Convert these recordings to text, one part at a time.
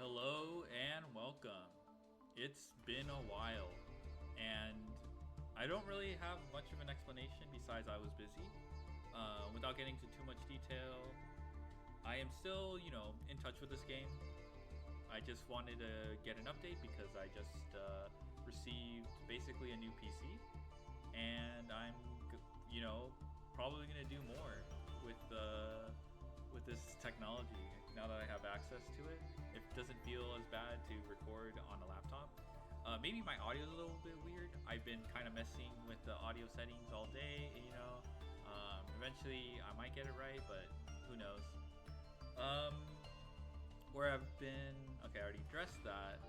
Hello and welcome. It's been a while, and I don't really have much of an explanation besides I was busy. Without getting into too much detail, I am still, in touch with this game. I just wanted to get an update because I just received basically a new PC, and probably gonna do more with with this technology now that I have access to it. It doesn't feel as bad to record on a laptop. Maybe my audio is a little bit weird. I've been kind of messing with the audio settings all day. Eventually I might get it right, but who knows. Where I've been, okay, I already addressed that.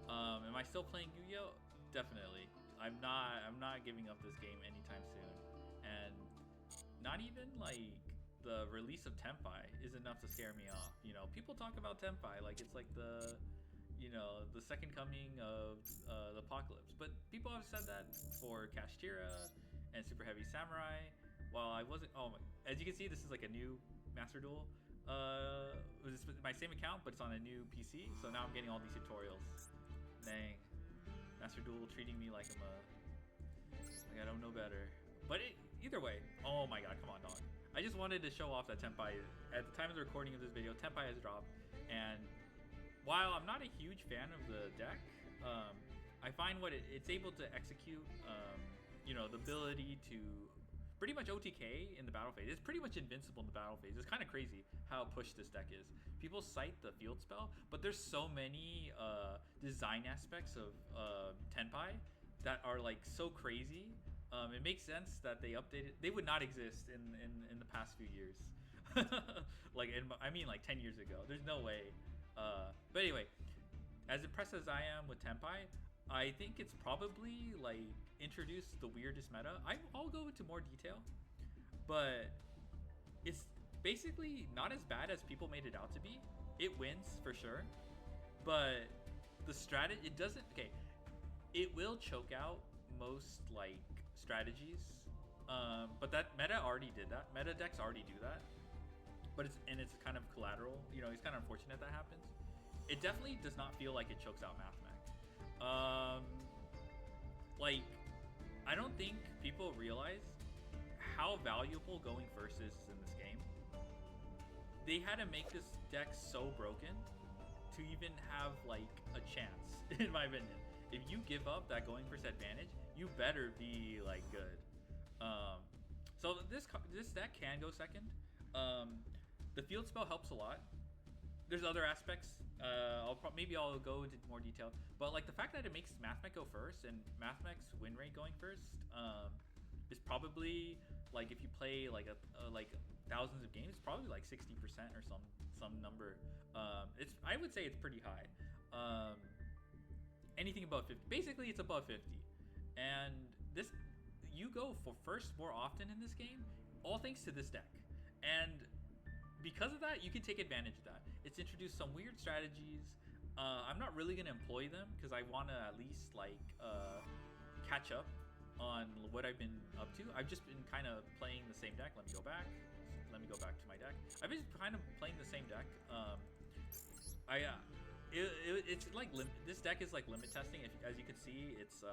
Am I still playing Yu-Gi-Oh? Definitely. I'm not giving up this game anytime soon, and not even like the release of Tenpai is enough to scare me off. People talk about Tenpai like it's like the second coming of the apocalypse, but people have said that for Kashtira and Super Heavy Samurai. While I wasn't, as you can see, this is like a new Master Duel. This is my same account, but it's on a new PC, so now I'm getting all these tutorials. Dang, Master Duel treating me like like I don't know better. But either way, oh my god, come on, dog. I just wanted to show off that Tenpai, at the time of the recording of this video, Tenpai has dropped. And while I'm not a huge fan of the deck, I find what it's able to execute, the ability to pretty much OTK in the battle phase. It's pretty much invincible in the battle phase. It's kind of crazy how pushed this deck is. People cite the field spell, but there's so many design aspects of Tenpai that are like so crazy. It makes sense that they updated. They would not exist in the past few years. I mean like 10 years ago. There's no way. But anyway, as impressed as I am with Tenpai, I think it's probably like introduced the weirdest meta. I'll go into more detail, but it's basically not as bad as people made it out to be. It wins for sure, but the strategy, it doesn't. Okay, it will choke out most like strategies, but that meta already did that. Meta decks already do that, but it's kind of collateral. It's kind of unfortunate that happens. It definitely does not feel like it chokes out Mathmech. I don't think people realize how valuable going first is in this game. They had to make this deck so broken to even have like a chance, in my opinion. If you give up that going first advantage, you better be like good. So this deck can go second. The field spell helps a lot. There's other aspects. Maybe I'll go into more detail. But like the fact that it makes Mathmech go first and Mathmech's win rate going first is probably like if you play like like thousands of games, probably like 60% or some number. I would say it's pretty high. Anything above 50, basically it's above 50, and you go for first more often in this game, all thanks to this deck. And because of that, you can take advantage of that. It's introduced some weird strategies. I'm not really going to employ them because I want to at least like catch up on what I've been up to. I've just been kind of playing the same deck. Let me go back to my deck. I've been kind of playing the same deck. It's like this deck is like limit testing. As you can see, it's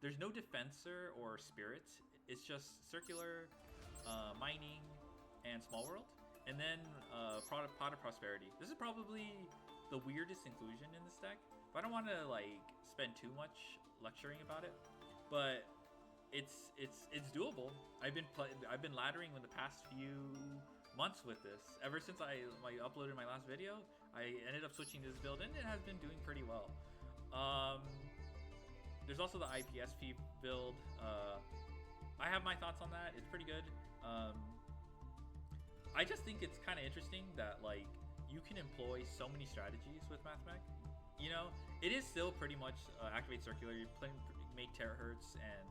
there's no defensor or spirit. It's just circular, mining, and small world, and then pot of prosperity. This is probably the weirdest inclusion in this deck, but I don't want to like spend too much lecturing about it. But it's doable. I've been laddering in the past few months with this. Ever since I uploaded my last video, I ended up switching to this build, and it has been doing pretty well. There's also the IPSP build. I have my thoughts on that. It's pretty good. I just think it's kind of interesting that like you can employ so many strategies with Mathmech. It is still pretty much activate circular. You're playing make terahertz and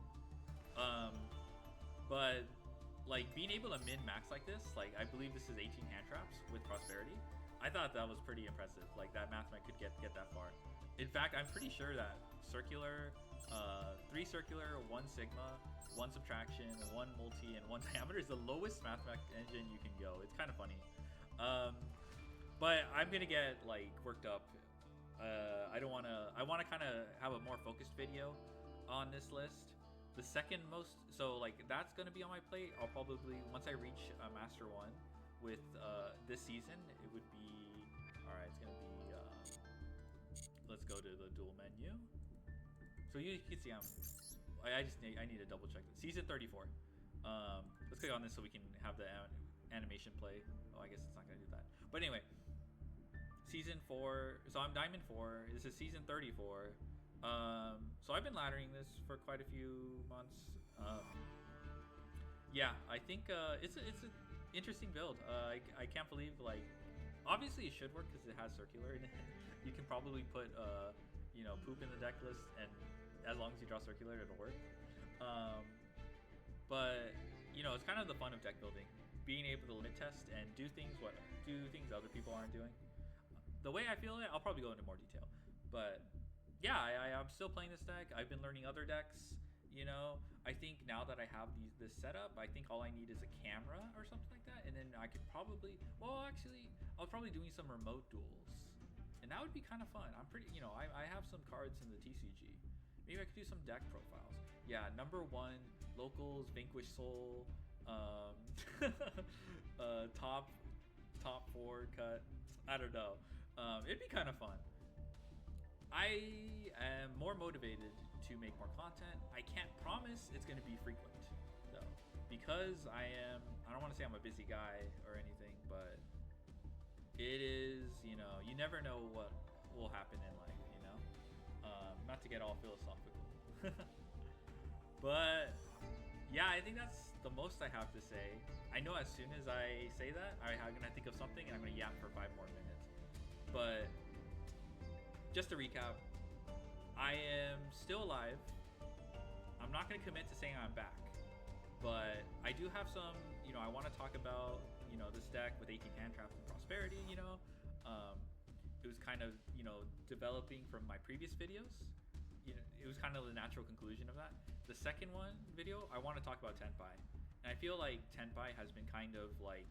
but like being able to min max like this, like I believe this is 18 hand traps with prosperity. I thought that was pretty impressive. Like that Mathmech could get that far. In fact, I'm pretty sure that circular, 3 circular, 1 sigma, 1 subtraction, 1 multi, and 1 diameter is the lowest Mathmech engine you can go. It's kind of funny. But I'm gonna get like worked up I don't want to. I want to kind of have a more focused video on this list. The second most, so like that's gonna be on my plate. I'll probably once I reach Master 1 with this season, it would be all right. It's gonna be. Let's go to the dual menu. So you can see I need to double check this. Season 34. Let's click on this so we can have the animation play. Oh, I guess it's not gonna do that. But anyway, season 4. So I'm Diamond 4. This is season 34. So I've been laddering this for quite a few months. Yeah, I think it's an interesting build. I can't believe, like, obviously it should work because it has circular in it. You can probably put poop in the deck list, and as long as you draw circular, it'll work. But it's kind of the fun of deck building, being able to limit test and do things other people aren't doing. The way I feel it, I'll probably go into more detail, but yeah, I'm still playing this deck. I've been learning other decks. I think now that I have this setup, I think all I need is a camera or something like that, and then I could probably, I was probably doing some remote duels, and that would be kind of fun. I'm pretty, I have some cards in the TCG. Maybe I could do some deck profiles. Yeah, number 1, locals, Vanquish Soul, top 4 cut. I don't know. It'd be kind of fun. I am more motivated to make more content. I can't promise it's going to be frequent, though, because I don't want to say I'm a busy guy or anything, but it is, you never know what will happen in life, not to get all philosophical. But yeah, I think that's the most I have to say. I know as soon as I say that, I'm going to think of something and I'm going to yap for 5 more minutes. But just to recap, I am still alive. I'm not going to commit to saying I'm back, but I do have some, I want to talk about, this deck with 18 hand traps and prosperity, it was kind of, developing from my previous videos. It was kind of the natural conclusion of that. The second video, I want to talk about Tenpai. And I feel like Tenpai has been kind of like,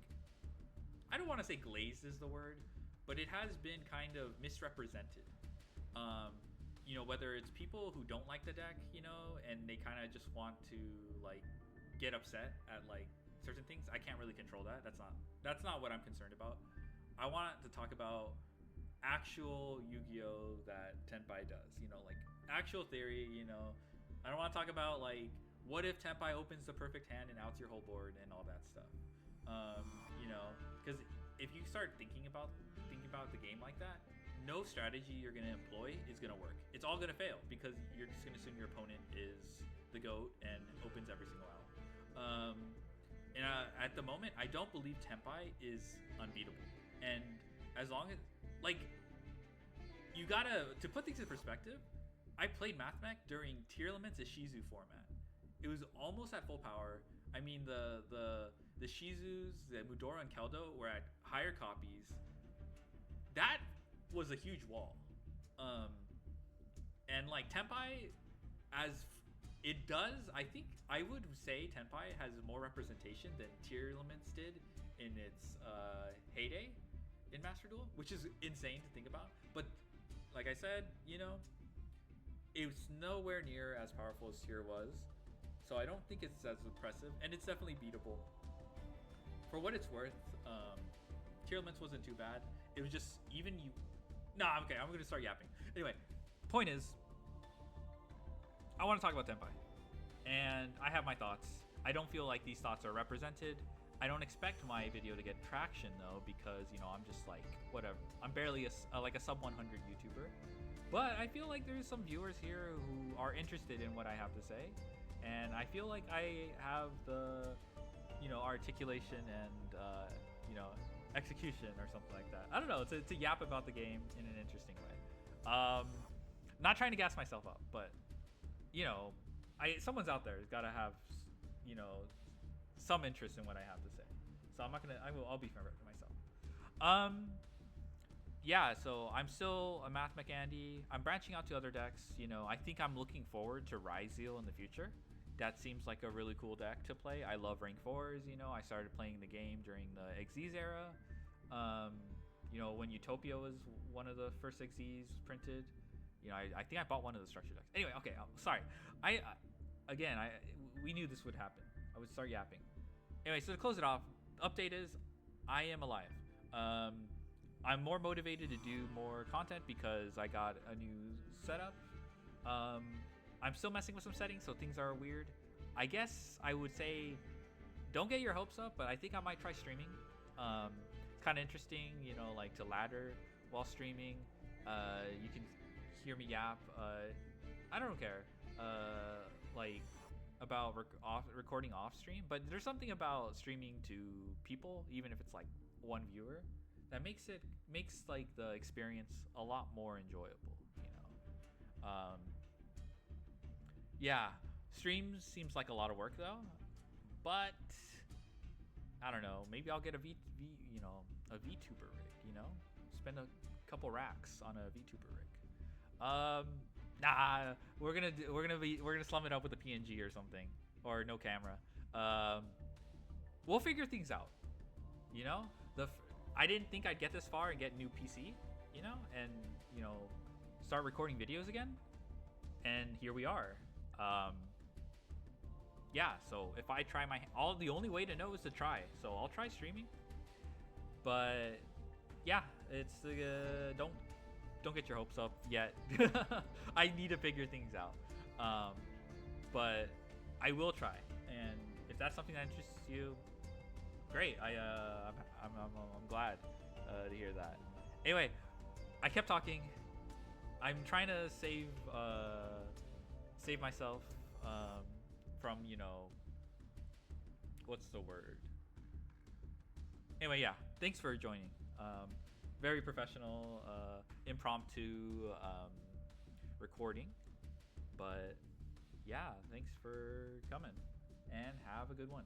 I don't want to say glazed is the word, but it has been kind of misrepresented. Whether it's people who don't like the deck, and they kind of just want to like get upset at like certain things. I can't really control that. That's not what I'm concerned about. I want to talk about actual Yu-Gi-Oh that Tenpai does, like actual theory. I don't want to talk about like what if Tenpai opens the perfect hand and outs your whole board and all that stuff. Because if you start thinking about the game like that, no strategy you're going to employ is going to work. It's all going to fail because you're just going to assume your opponent is the GOAT and opens every single out. At the moment, I don't believe Tenpai is unbeatable. And as long as, like, you gotta, to put things in perspective, I played Mathmech during Tier Limits Shizu format. It was almost at full power. I mean, the Shizus, the Mudora and Keldo were at higher copies. That was a huge wall. And like Tenpai, as it does, I think I would say Tenpai has more representation than Tier Limits did in its heyday in Master Duel, which is insane to think about. But like I said, it's nowhere near as powerful as Tier was, so I don't think it's as impressive, and it's definitely beatable. For what it's worth, Tier Limits wasn't too bad. It was just even you. Nah, okay, I'm gonna start yapping. Anyway, point is, I want to talk about Tenpai, and I have my thoughts. I don't feel like these thoughts are represented. I don't expect my video to get traction though, because I'm just like whatever. I'm barely like a sub 100 YouTuber, but I feel like there's some viewers here who are interested in what I have to say, and I feel like I have the articulation and execution or something like that. I don't know, to yap about the game in an interesting way. Not trying to gas myself up, but someone's out there has got to have some interest in what I have to say. So I'll be fair to myself. Yeah, so I'm still a Mathmech Andy. I'm branching out to other decks. I think I'm looking forward to Ryzeal in the future. That seems like a really cool deck to play. I love rank 4s. I started playing the game during the XYZ era. You know, when Utopia was one of the first XZs printed. You know, I think I bought one of the structure decks. Anyway, okay, sorry. Again, we knew this would happen. I would start yapping. Anyway, so to close it off, update is I am alive. I'm more motivated to do more content because I got a new setup. I'm still messing with some settings, so things are weird. I guess I would say don't get your hopes up, but I think I might try streaming. It's kind of interesting, you know, like to ladder while streaming. You can hear me yap. I don't care, like about recording off stream, but there's something about streaming to people, even if it's like one viewer, that makes like the experience a lot more enjoyable. You know, yeah, streams seems like a lot of work though, but I don't know. Maybe I'll get a VTuber rig. You know, spend a couple racks on a VTuber rig. Nah, we're gonna slum it up with a PNG or something, or no camera. We'll figure things out. You know, I didn't think I'd get this far and get new PC. You know, and you know, start recording videos again, and here we are. Yeah. So if I try the only way to know is to try. So I'll try streaming. But yeah, it's don't get your hopes up yet. I need to figure things out. But I will try, and if that's something that interests you, great. I'm glad to hear that. Anyway, I kept talking. I'm trying to save myself from, you know, what's the word? Anyway, yeah. Thanks for joining. Very professional, impromptu recording, but yeah, thanks for coming, and have a good one.